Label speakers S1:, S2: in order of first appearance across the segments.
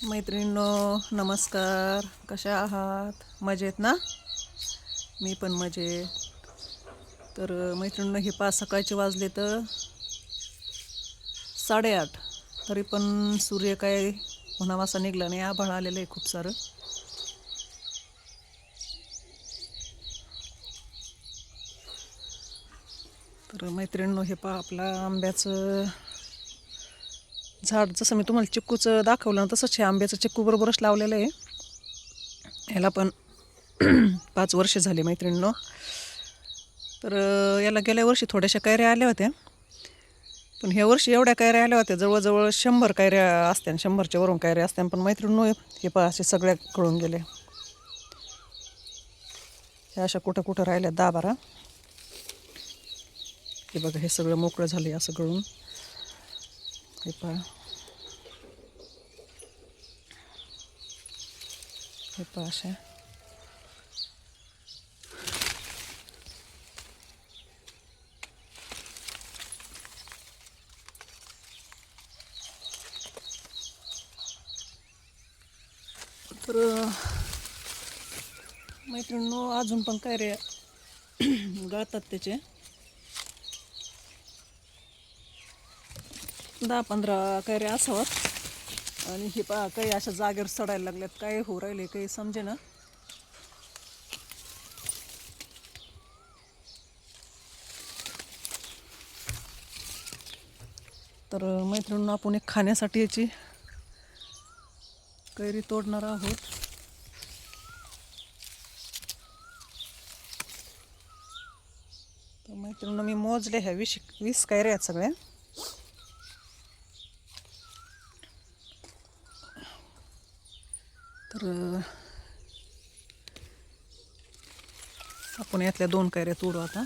S1: मैत्रिणींनो नमस्कार. कशा आहात? मजेत ना? मी पण मजेत. तर मैत्रिणींनो हे 5 सकाळचे वाजले तर 8:30. तरी पण सूर्य काय उन्हावासा निघला नाही. आभाळ आलेलं आहे खूप सारं. तर मैत्रिणींनो हे पहा आपला आंब्याचं झाड जसं मी तुम्हाला चिक्कूचं दाखवलं ना तसंच हे आंब्याचं चिक्कू बरोबरच लावलेलं आहे. ह्याला पण 5 वर्ष झाली मैत्रिणींनो. तर याला गेल्या वर्षी थोड्याशा कैऱ्या आल्या होत्या, पण ह्या वर्षी एवढ्या कैऱ्या आल्या होत्या जवळजवळ 100 कैऱ्या असत्या, 100च्या वरून कैऱ्या असत्या. पण मैत्रिणींनो हे पहा असे सगळ्या गळून गेले. ह्या अशा कुठं कुठं राहिल्या 10-12. हे बघा हे सगळं मोकळं झाले असं गळून. हे पहा, हे पहा अशा. तर मैत्रिणींनो अजून पण कैऱ्या गळतात त्याचे. 10-15 कैऱ्या असाव्यात. आणि हे पहा काही अशा जागेवर सडायला लागल्यात. काय हो राहिले काही समजे ना. तर मैत्रिणींनो आपण एक खाण्यासाठी याची कैरी तोडणार आहोत. तर मैत्रिणींनो मी मोजले ह्या 20 कैऱ्या आहेत सगळ्या. तर आपण यातल्या 2 कैऱ्या तोडू आता.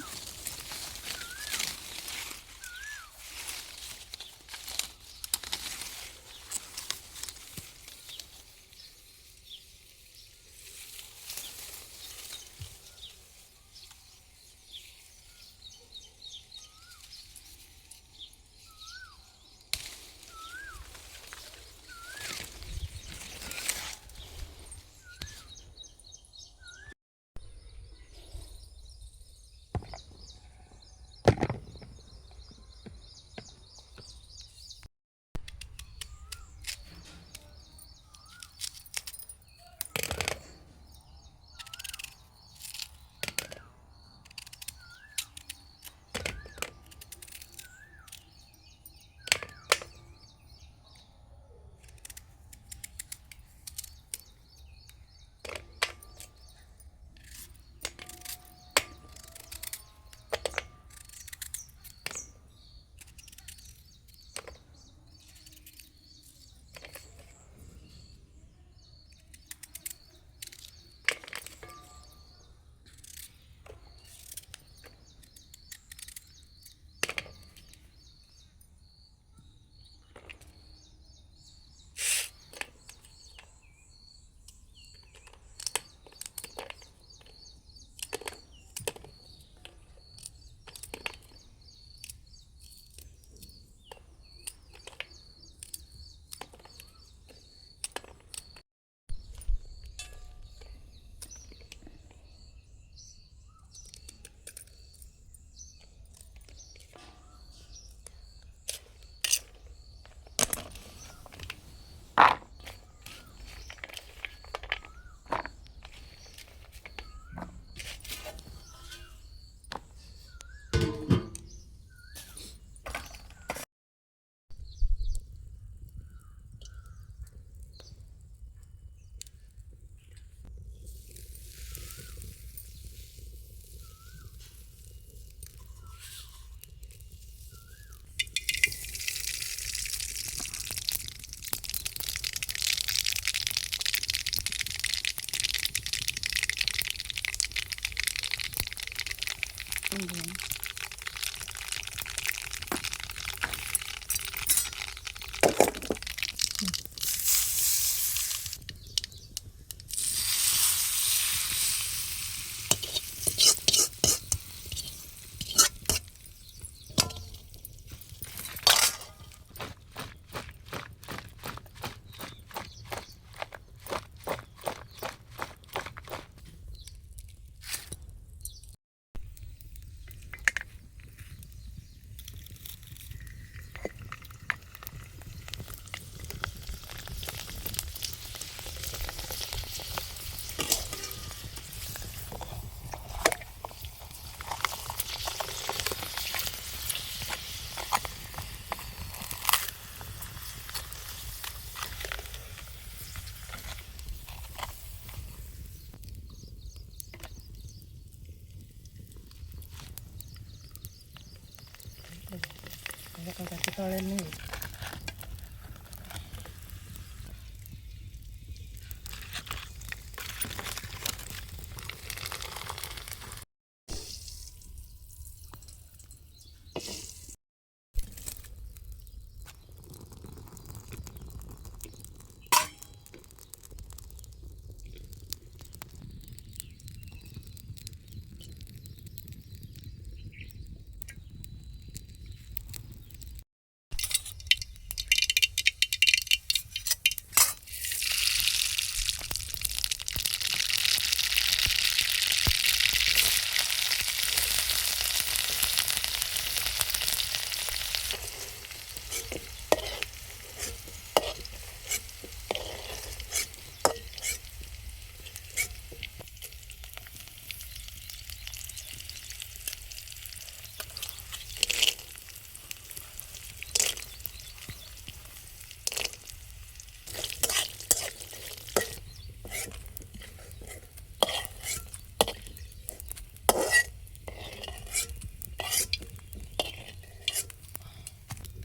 S1: तळेल नाही होत.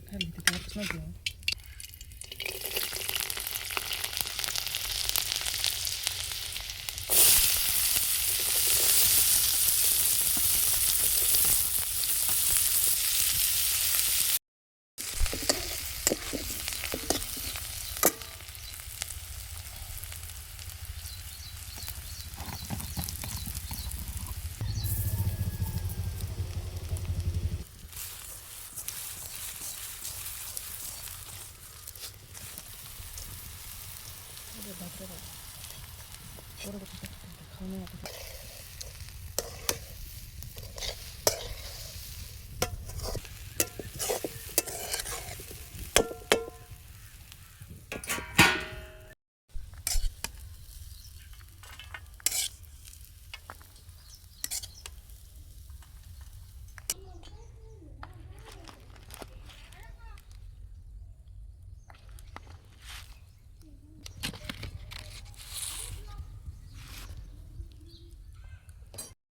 S1: खाली तिथे वापस नव्हती हो. अरे बापरे बाप. बरोबर खाऊ नाही वाटत.